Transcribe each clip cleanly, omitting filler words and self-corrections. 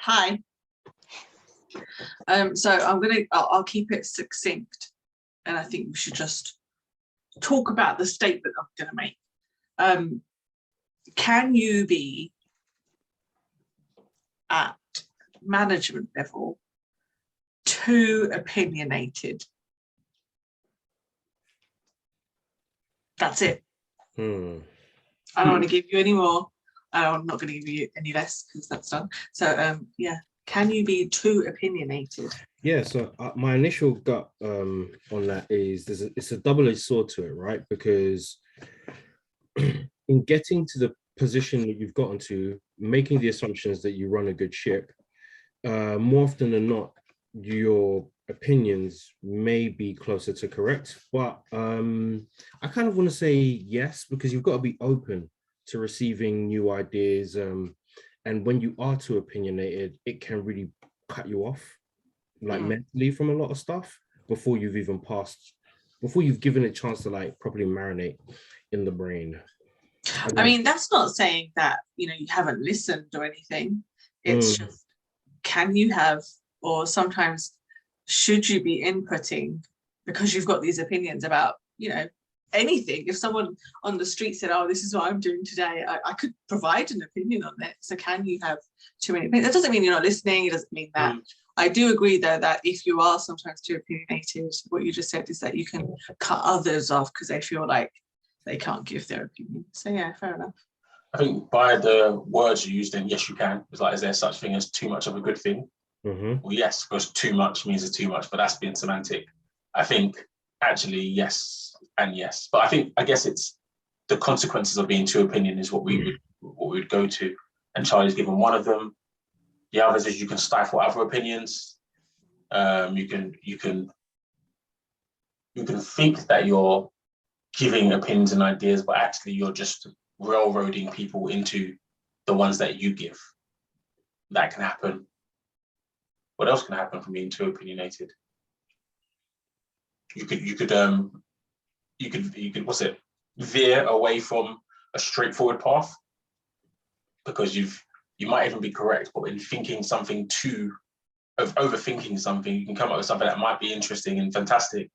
Hi. So I'll keep it succinct, and I think we should just talk about the statement I'm going to make. Can you be at management level too opinionated? That's it. I don't want to give you any more. I'm not going to give you any less because that's done. So can you be too opinionated? Yeah, so my initial gut on that is it's a double-edged sword to it, right? Because in getting to the position that you've gotten to, making the assumptions that you run a good ship, more often than not, your opinions may be closer to correct. But I kind of want to say yes, because you've got to be open to receiving new ideas. And when you are too opinionated, it can really cut you off, like mentally, from a lot of stuff before you've given it a chance to like properly marinate in the brain. I mean, that's not saying that, you haven't listened or anything. It's just, can you have, or sometimes should you be inputting because you've got these opinions about, anything. If someone on the street said, oh, this is what I'm doing today, I could provide an opinion on it. So can you have too many opinions? That doesn't mean you're not listening. It doesn't mean that. I do agree, though, that if you are sometimes too opinionated, what you just said is that you can cut others off because they feel like they can't give their opinion. So, yeah, fair enough. I think by the words you used, then yes, you can. It's like, is there such thing as too much of a good thing? Well, yes, because too much means it's too much, but that's being semantic. I think actually yes and yes, but I guess it's the consequences of being too opinion is what we would go to. And Charlie's given one of them. The others is you can stifle other opinions. You can think that you're giving opinions and ideas, but actually you're just railroading people into the ones that you give. That can happen. What else can happen from being too opinionated? You could veer away from a straightforward path because you might even be correct, but in thinking something overthinking something, you can come up with something that might be interesting and fantastic,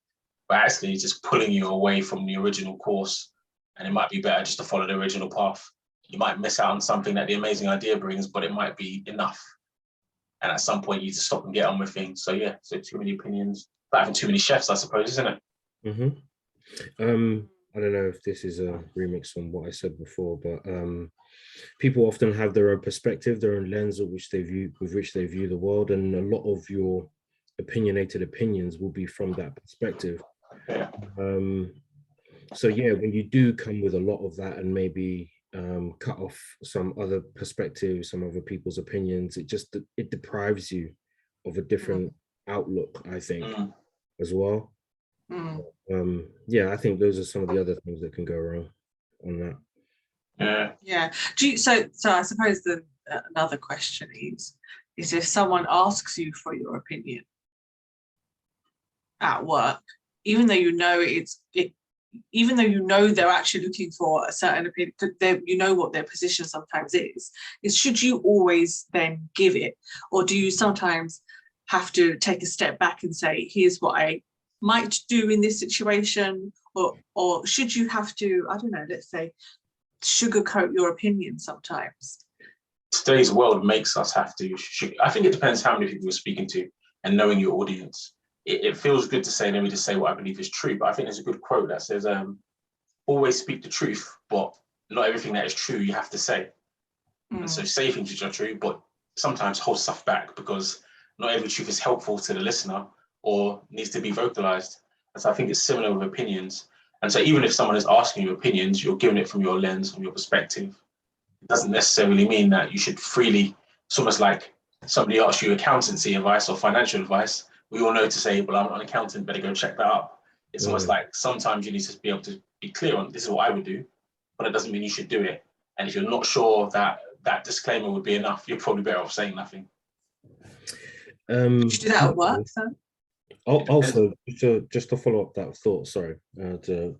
but actually it's just pulling you away from the original course, and it might be better just to follow the original path. You might miss out on something that the amazing idea brings, but it might be enough. And at some point you need to stop and get on with things. So yeah, so too many opinions, but having too many chefs, I suppose, isn't it? I don't know if this is a remix on what I said before, but people often have their own perspective, their own lens with which they view the world, and a lot of your opinionated opinions will be from that perspective. Yeah. So yeah, when you do come with a lot of that and maybe cut off some other perspectives, some other people's opinions, it deprives you of a different outlook, I think, as well. I think those are some of the other things that can go wrong on that. Yeah. So I suppose another question is if someone asks you for your opinion at work, even though even though they're actually looking for a certain opinion, what their position sometimes is should you always then give it, or do you sometimes have to take a step back and say, here's what I might do in this situation, or should you have to, I don't know, let's say, sugarcoat your opinion sometimes? Today's world makes us have to. I think it depends how many people you're speaking to and knowing your audience. It feels good to say, let me just say what I believe is true, but I think there's a good quote that says, always speak the truth, but not everything that is true you have to say. And so say things which are true, but sometimes hold stuff back because not every truth is helpful to the listener or needs to be vocalized. And so I think it's similar with opinions. And so even if someone is asking you opinions, you're giving it from your lens, from your perspective. It doesn't necessarily mean that you should freely, it's almost like somebody asks you accountancy advice or financial advice. We all know to say, well, I'm not an accountant, better go check that up. It's almost like sometimes you need to be able to be clear on this is what I would do, but it doesn't mean you should do it. And if you're not sure that that disclaimer would be enough, you're probably better off saying nothing. You should do that at work, so. Also, just to follow up that thought, sorry, to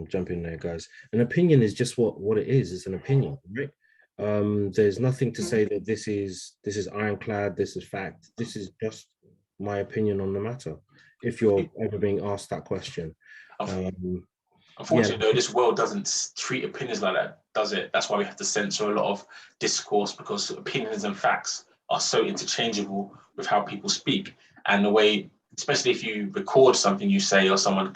jump in there, guys. An opinion is just what it is. It's an opinion, right? There's nothing to say that this is ironclad, this is fact. This is just my opinion on the matter. If you're ever being asked that question. Unfortunately, though, this world doesn't treat opinions like that, does it? That's why we have to censor a lot of discourse, because opinions and facts are so interchangeable with how people speak. And the way, especially if you record something you say or someone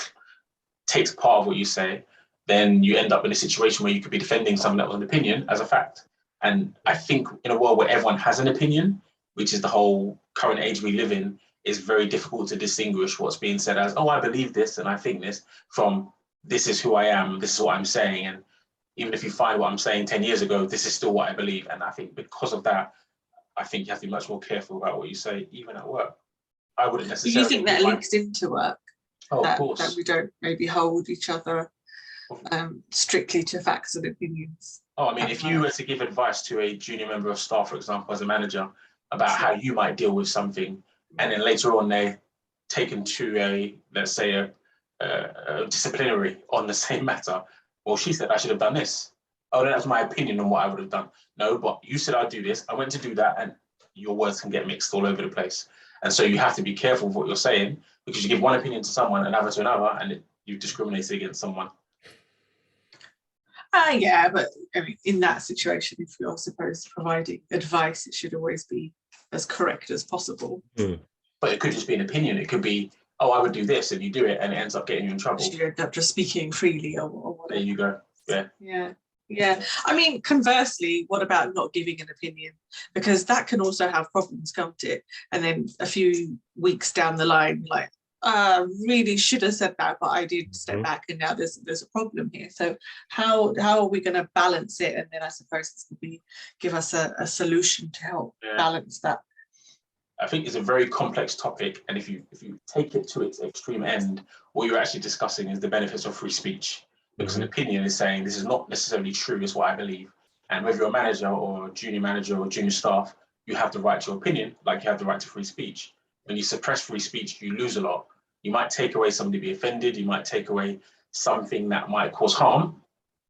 takes part of what you say, then you end up in a situation where you could be defending something that was an opinion as a fact. And I think in a world where everyone has an opinion, which is the whole current age we live in, it's very difficult to distinguish what's being said as, oh, I believe this and I think this, from this is who I am, this is what I'm saying. And even if you find what I'm saying 10 years ago, this is still what I believe. And I think because of that, I think you have to be much more careful about what you say, even at work. I wouldn't necessarily. Do you think that links into work? Oh, of course. That we don't maybe hold each other strictly to facts and opinions. Oh, I mean, if you were to give advice to a junior member of staff, for example, as a manager, about how you might deal with something, and then later on they're taken to a, let's say, a disciplinary on the same matter. Well, she said I should have done this. Oh, that's my opinion on what I would have done. No, but you said I'd do this. I went to do that, and your words can get mixed all over the place. And so you have to be careful of what you're saying, because you give one opinion to someone, another to another, and you've discriminated against someone. Yeah, but I mean, in that situation, if you're supposed to providing advice, it should always be as correct as possible. But it could just be an opinion. It could be, oh, I would do this, and you do it, and it ends up getting you in trouble. You end up just speaking freely or whatever. There you go. Yeah. I mean, conversely, what about not giving an opinion? Because that can also have problems, can't it? And then a few weeks down the line, like, really should have said that, but I did step back, and now there's a problem here. So how are we going to balance it? And then I suppose it's going to be give us a solution to help balance that. I think it's a very complex topic, and if you take it to its extreme end, what you're actually discussing is the benefits of free speech. Because an opinion is saying this is not necessarily true, is what I believe. And whether you're a manager or a junior manager or junior staff, you have the right to your opinion, like you have the right to free speech. When you suppress free speech, you lose a lot. You might take away somebody to be offended, you might take away something that might cause harm,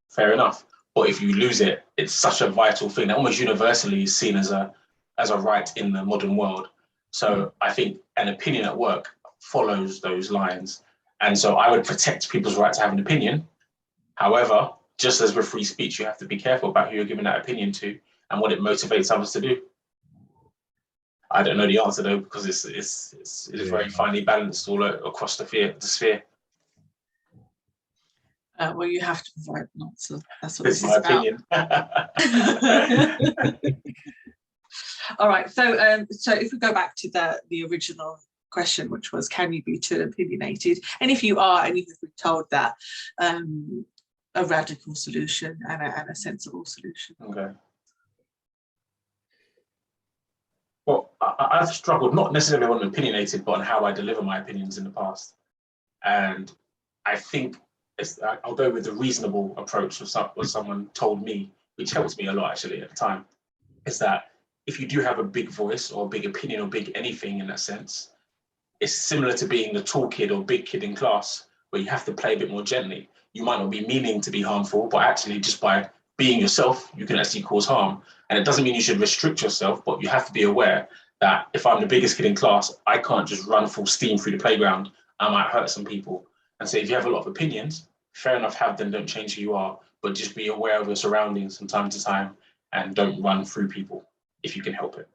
fair enough. But if you lose it, it's such a vital thing that almost universally is seen as a right in the modern world. So I think an opinion at work follows those lines. And so I would protect people's right to have an opinion. However, just as with free speech, you have to be careful about who you're giving that opinion to and what it motivates others to do. I don't know the answer though, because it's very finely balanced all across the sphere. Well, you have to provide an answer. That's what This this is about. All right. So if we go back to the original question, which was, can you be too opinionated? And if you are, and you have been told that, a radical solution and a sensible solution. Okay. Well, I've struggled not necessarily on opinionated, but on how I deliver my opinions in the past. And I think I'll go with the reasonable approach of what someone told me, which helped me a lot actually at the time, is that if you do have a big voice or a big opinion or big anything in that sense, it's similar to being the tall kid or big kid in class, where you have to play a bit more gently. You might not be meaning to be harmful, but actually just by being yourself, you can actually cause harm. And it doesn't mean you should restrict yourself, but you have to be aware that if I'm the biggest kid in class, I can't just run full steam through the playground. I might hurt some people. And so if you have a lot of opinions, fair enough, have them, don't change who you are, but just be aware of your surroundings from time to time and don't run through people if you can help it.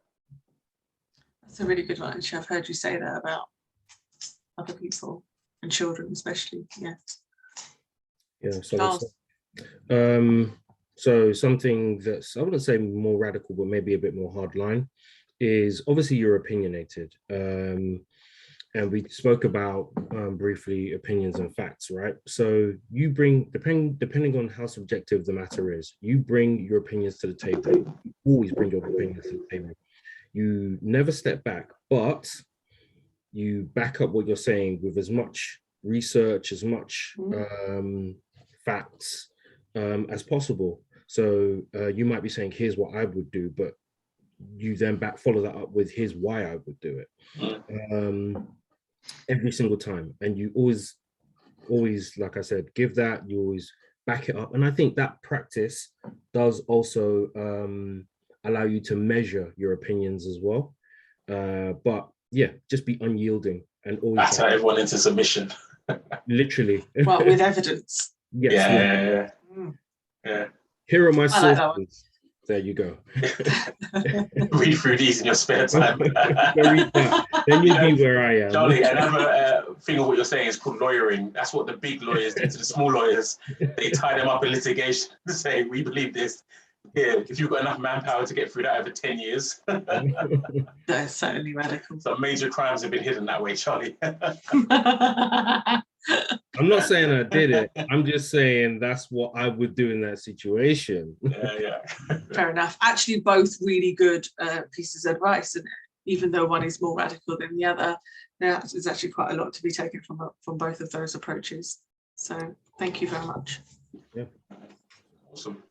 That's a really good one. Actually, I've heard you say that about other people and children especially. Yeah, so something that's, I wouldn't say more radical, but maybe a bit more hardline, is obviously you're opinionated. And we spoke about briefly opinions and facts, right? So you bring, depending on how subjective the matter is, you bring your opinions to the table. You always bring your opinions to the table. You never step back, but you back up what you're saying with as much research, as much facts as possible. So you might be saying, here's what I would do, but you then follow that up with, here's why I would do it. Every single time. And you always, like I said, give that, you always back it up. And I think that practice does also allow you to measure your opinions as well. But yeah, just be unyielding and always batter everyone into submission. Literally. Well, with evidence. Yes, Yeah. Here are my I like that one. sources. There you go. Read through these in your spare time. Read that. Then you'll be where I am. Charlie, another thing of what you're saying is called lawyering. That's what the big lawyers do to the small lawyers. They tie them up in litigation to say, we believe this. Yeah, if you've got enough manpower to get through that over 10 years. That is certainly radical. Some major crimes have been hidden that way, Charlie. I'm not saying I did it. I'm just saying that's what I would do in that situation. Yeah. Fair enough. Actually, both really good pieces of advice, and even though one is more radical than the other, there's actually quite a lot to be taken from both of those approaches. So thank you very much. Yeah. Awesome.